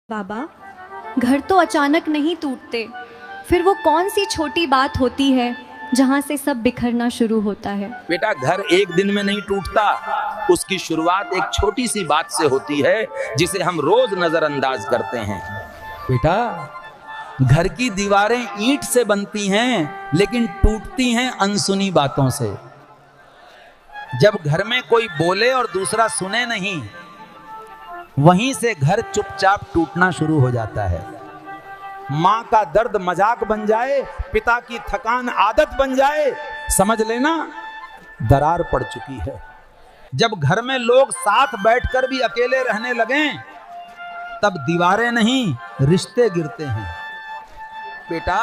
बाबा, घर तो अचानक नहीं टूटते, फिर वो कौन सी छोटी बात होती है जहाँ से सब बिखरना शुरू होता है? बेटा, घर एक दिन में नहीं टूटता। उसकी शुरुआत एक छोटी सी बात से होती है जिसे हम रोज नजरअंदाज करते हैं। बेटा, घर की दीवारें ईंट से बनती हैं लेकिन टूटती हैं अनसुनी बातों से। जब घर में कोई बोले और दूसरा सुने नहीं, वहीं से घर चुपचाप टूटना शुरू हो जाता है। माँ का दर्द मजाक बन जाए, पिता की थकान आदत बन जाए, समझ लेना दरार पड़ चुकी है। जब घर में लोग साथ बैठकर भी अकेले रहने लगें, तब दीवारें नहीं रिश्ते गिरते हैं। बेटा,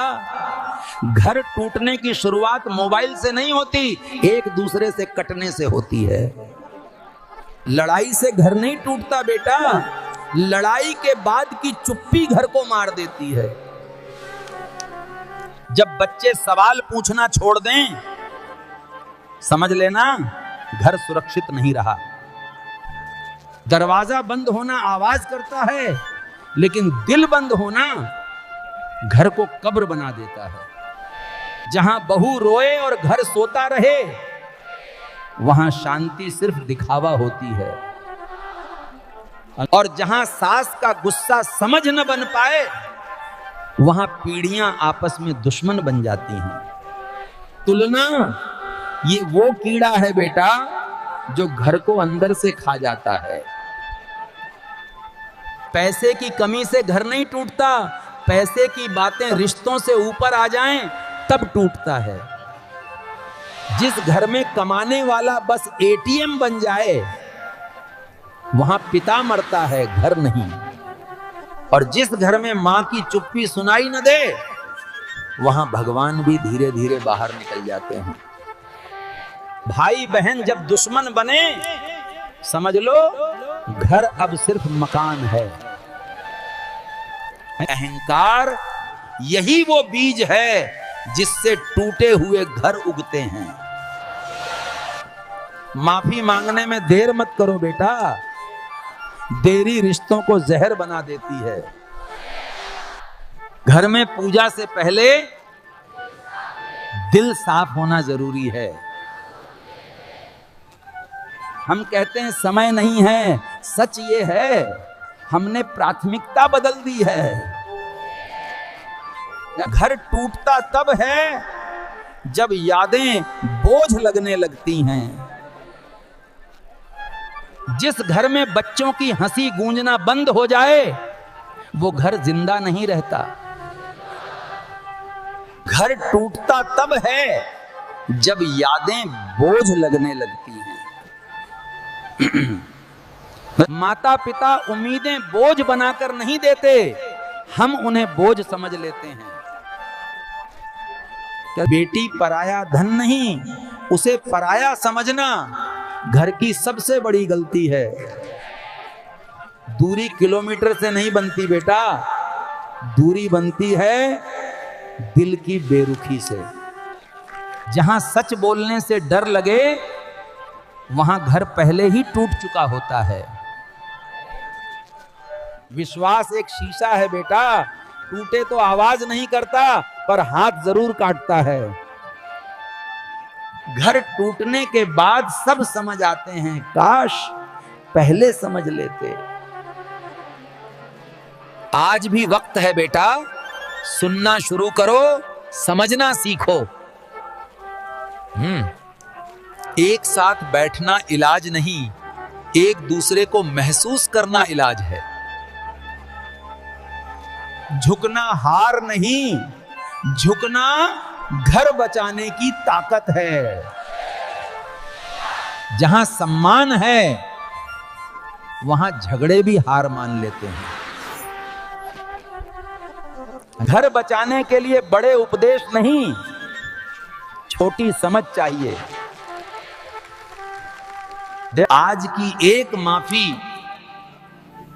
घर टूटने की शुरुआत मोबाइल से नहीं होती, एक दूसरे से कटने से होती है। लड़ाई से घर नहीं टूटता बेटा, लड़ाई के बाद की चुप्पी घर को मार देती है। जब बच्चे सवाल पूछना छोड़ दें, समझ लेना घर सुरक्षित नहीं रहा। दरवाजा बंद होना आवाज करता है, लेकिन दिल बंद होना घर को कब्र बना देता है। जहां बहू रोए और घर सोता रहे, वहां शांति सिर्फ दिखावा होती है। और जहां सास का गुस्सा समझ न बन पाए, वहां पीढ़ियां आपस में दुश्मन बन जाती हैं। तुलना ये वो कीड़ा है बेटा जो घर को अंदर से खा जाता है। पैसे की कमी से घर नहीं टूटता, पैसे की बातें रिश्तों से ऊपर आ जाएं तब टूटता है। जिस घर में कमाने वाला बस एटीएम बन जाए, वहां पिता मरता है, घर नहीं। और जिस घर में मां की चुप्पी सुनाई न दे, वहां भगवान भी धीरे धीरे बाहर निकल जाते हैं। भाई बहन जब दुश्मन बने, समझ लो घर अब सिर्फ मकान है। अहंकार यही वो बीज है जिससे टूटे हुए घर उगते हैं। माफी मांगने में देर मत करो बेटा, देरी रिश्तों को जहर बना देती है। घर में पूजा से पहले दिल साफ होना जरूरी है। हम कहते हैं समय नहीं है, सच ये है हमने प्राथमिकता बदल दी है। घर टूटता तब है जब यादें बोझ लगने लगती हैं। जिस घर में बच्चों की हंसी गूंजना बंद हो जाए, वो घर जिंदा नहीं रहता। घर टूटता तब है जब यादें बोझ लगने लगती हैं। माता पिता उम्मीदें बोझ बनाकर नहीं देते, हम उन्हें बोझ समझ लेते हैं। बेटी पराया धन नहीं, उसे पराया समझना घर की सबसे बड़ी गलती है। दूरी किलोमीटर से नहीं बनती बेटा, दूरी बनती है दिल की बेरुखी से। जहां सच बोलने से डर लगे, वहां घर पहले ही टूट चुका होता है। विश्वास एक शीशा है बेटा, टूटे तो आवाज नहीं करता, पर हाथ जरूर काटता है। घर टूटने के बाद सब समझ आते हैं, काश पहले समझ लेते। आज भी वक्त है बेटा, सुनना शुरू करो, समझना सीखो। एक साथ बैठना इलाज नहीं, एक दूसरे को महसूस करना इलाज है। झुकना हार नहीं, झुकना घर बचाने की ताकत है। जहां सम्मान है, वहां झगड़े भी हार मान लेते हैं। घर बचाने के लिए बड़े उपदेश नहीं, छोटी समझ चाहिए। आज की एक माफी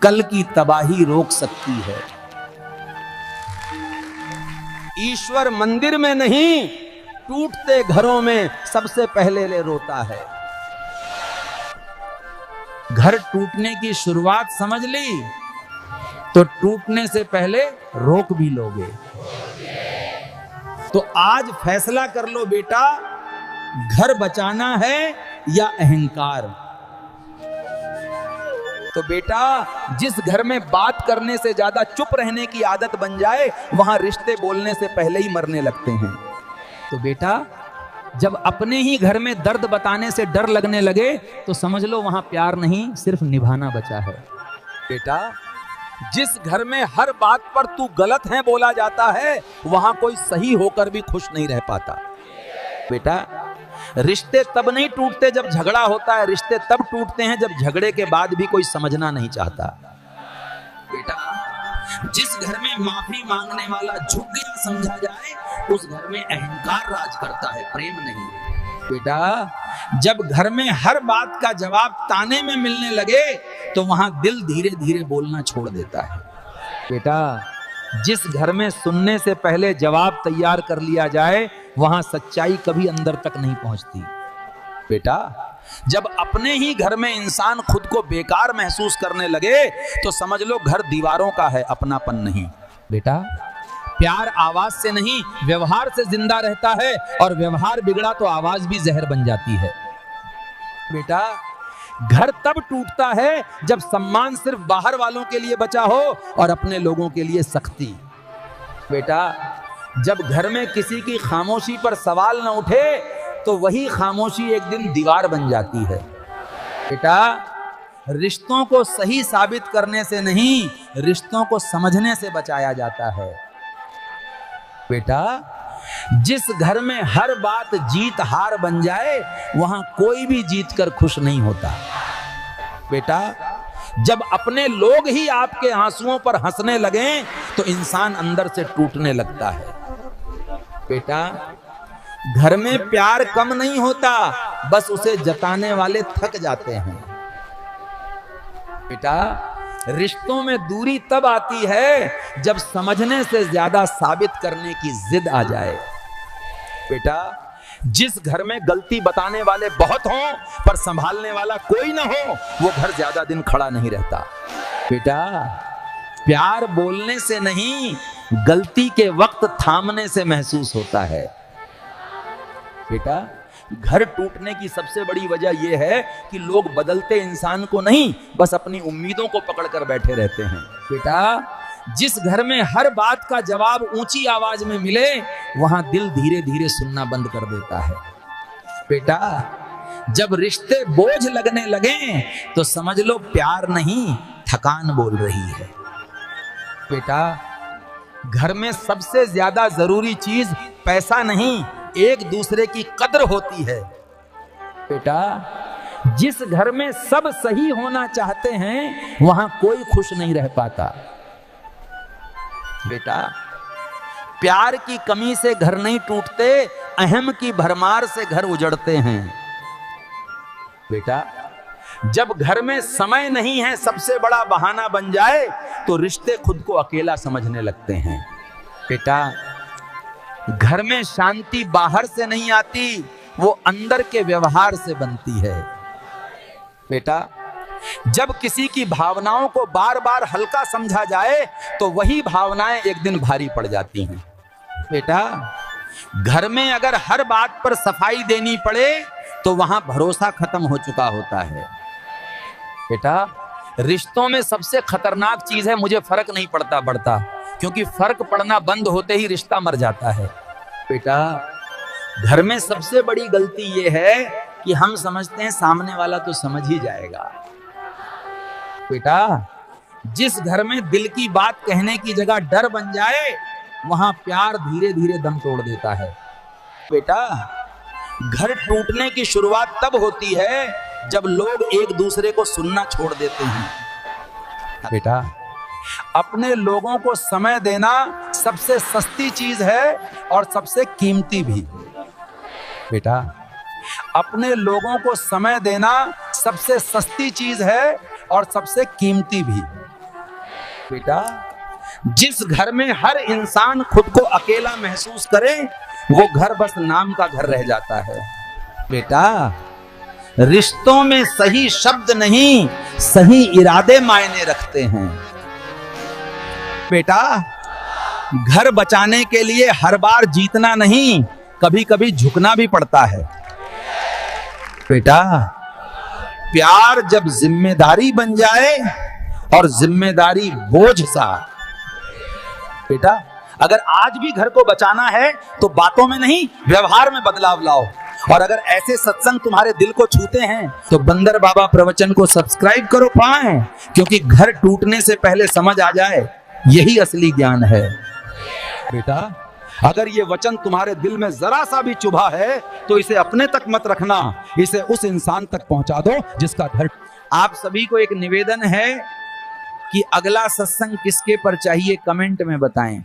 कल की तबाही रोक सकती है। ईश्वर मंदिर में नहीं, टूटते घरों में सबसे पहले ले रोता है। घर टूटने की शुरुआत समझ ली, तो टूटने से पहले रोक भी लोगे। तो आज फैसला कर लो बेटा, घर बचाना है या अहंकार। तो बेटा, जिस घर में बात करने से ज्यादा चुप रहने की आदत बन जाए, वहां रिश्ते बोलने से पहले ही मरने लगते हैं। तो बेटा, जब अपने ही घर में दर्द बताने से डर लगने लगे, तो समझ लो वहां प्यार नहीं, सिर्फ निभाना बचा है। बेटा, जिस घर में हर बात पर तू गलत है बोला जाता है, वहां कोई सही होकर भी खुश नहीं रह पाता। बेटा, रिश्ते तब नहीं टूटते जब झगड़ा होता है, रिश्ते तब टूटते हैं जब झगड़े के बाद भी कोई समझना नहीं चाहता। बेटा, जिस घर में माफी मांगने वाला झुक गया समझा जाए, उस घर में अहंकार राज करता है, प्रेम नहीं। बेटा, जब घर में हर बात का जवाब ताने में मिलने लगे, तो वहां दिल धीरे धीरे बोलना छोड़ देता है। बेटा, जिस घर में सुनने से पहले जवाब तैयार कर लिया जाए, वहां सच्चाई कभी अंदर तक नहीं पहुंचती। बेटा, जब अपने ही घर में इंसान खुद को बेकार महसूस करने लगे, तो समझ लो घर दीवारों का है, अपनापन नहीं। बेटा, प्यार आवाज से नहीं, व्यवहार से जिंदा रहता है, और व्यवहार बिगड़ा तो आवाज भी जहर बन जाती है। बेटा, घर तब टूटता है जब सम्मान सिर्फ बाहर वालों के लिए बचा हो और अपने लोगों के लिए सख्ती। बेटा, जब घर में किसी की खामोशी पर सवाल न उठे, तो वही खामोशी एक दिन दीवार बन जाती है। बेटा, रिश्तों को सही साबित करने से नहीं, रिश्तों को समझने से बचाया जाता है। बेटा, जिस घर में हर बात जीत हार बन जाए, वहां कोई भी जीत कर खुश नहीं होता। बेटा, जब अपने लोग ही आपके आंसुओं पर हंसने लगे, तो इंसान अंदर से टूटने लगता है। बेटा, घर में प्यार कम नहीं होता, बस उसे जताने वाले थक जाते हैं। बेटा, रिश्तों में दूरी तब आती है जब समझने से ज्यादा साबित करने की जिद आ जाए। बेटा, जिस घर में गलती बताने वाले बहुत हों पर संभालने वाला कोई ना हो, वो घर ज्यादा दिन खड़ा नहीं रहता। बेटा, प्यार बोलने से नहीं, गलती के वक्त थामने से महसूस होता है। बेटा, घर टूटने की सबसे बड़ी वजह यह है कि लोग बदलते इंसान को नहीं, बस अपनी उम्मीदों को पकड़कर बैठे रहते हैं। बेटा, जिस घर में हर बात का जवाब ऊंची आवाज में मिले, वहां दिल धीरे धीरे सुनना बंद कर देता है। बेटा, जब रिश्ते बोझ लगने लगे, तो समझ लो प्यार नहीं, थकान बोल रही है। बेटा, घर में सबसे ज्यादा जरूरी चीज पैसा नहीं, एक दूसरे की कद्र होती है। बेटा, जिस घर में सब सही होना चाहते हैं, वहां कोई खुश नहीं रह पाता। बेटा, प्यार की कमी से घर नहीं टूटते, अहम की भरमार से घर उजड़ते हैं। बेटा, जब घर में समय नहीं है सबसे बड़ा बहाना बन जाए, तो रिश्ते खुद को अकेला समझने लगते हैं। बेटा, घर में शांति बाहर से नहीं आती, वो अंदर के व्यवहार से बनती है। बेटा, जब किसी की भावनाओं को बार बार हल्का समझा जाए, तो वही भावनाएं एक दिन भारी पड़ जाती हैं। बेटा, घर में अगर हर बात पर सफाई देनी पड़े, तो वहां भरोसा खत्म हो चुका होता है। बेटा, रिश्तों में सबसे खतरनाक चीज है, मुझे फर्क नहीं पड़ता बढ़ता, क्योंकि फर्क पड़ना बंद होते ही रिश्ता मर जाता है। बेटा, घर में सबसे बड़ी गलती यह है कि हम समझते हैं सामने वाला तो समझ ही जाएगा। बेटा, जिस घर में दिल की बात कहने की जगह डर बन जाए, वहां प्यार धीरे धीरे दम तोड़ देता है। बेटा, घर टूटने की शुरुआत तब होती है जब लोग एक दूसरे को सुनना छोड़ देते हैं। बेटा, अपने लोगों को समय देना सबसे सस्ती चीज है और सबसे कीमती भी। बेटा, अपने लोगों को समय देना सबसे सस्ती चीज है और सबसे कीमती भी। बेटा, जिस घर में हर इंसान खुद को अकेला महसूस करे, वो घर बस नाम का घर रह जाता है। बेटा, रिश्तों में सही शब्द नहीं, सही इरादे मायने रखते हैं। बेटा, घर बचाने के लिए हर बार जीतना नहीं, कभी कभी झुकना भी पड़ता है। बेटा, प्यार जब जिम्मेदारी बन जाए और जिम्मेदारी बोझ सा। बेटा, अगर आज भी घर को बचाना है तो बातों में नहीं, व्यवहार में बदलाव लाओ। और अगर ऐसे सत्संग तुम्हारे दिल को छूते हैं तो बंदर बाबा प्रवचन को सब्सक्राइब करो पाएं, क्योंकि घर टूटने से पहले समझ आ जाए, यही असली ज्ञान है। बेटा, अगर ये वचन तुम्हारे दिल में जरा सा भी चुभा है तो इसे अपने तक मत रखना, इसे उस इंसान तक पहुंचा दो जिसका घर। आप सभी को एक निवेदन है कि अगला सत्संग किसके पर चाहिए, कमेंट में बताएं।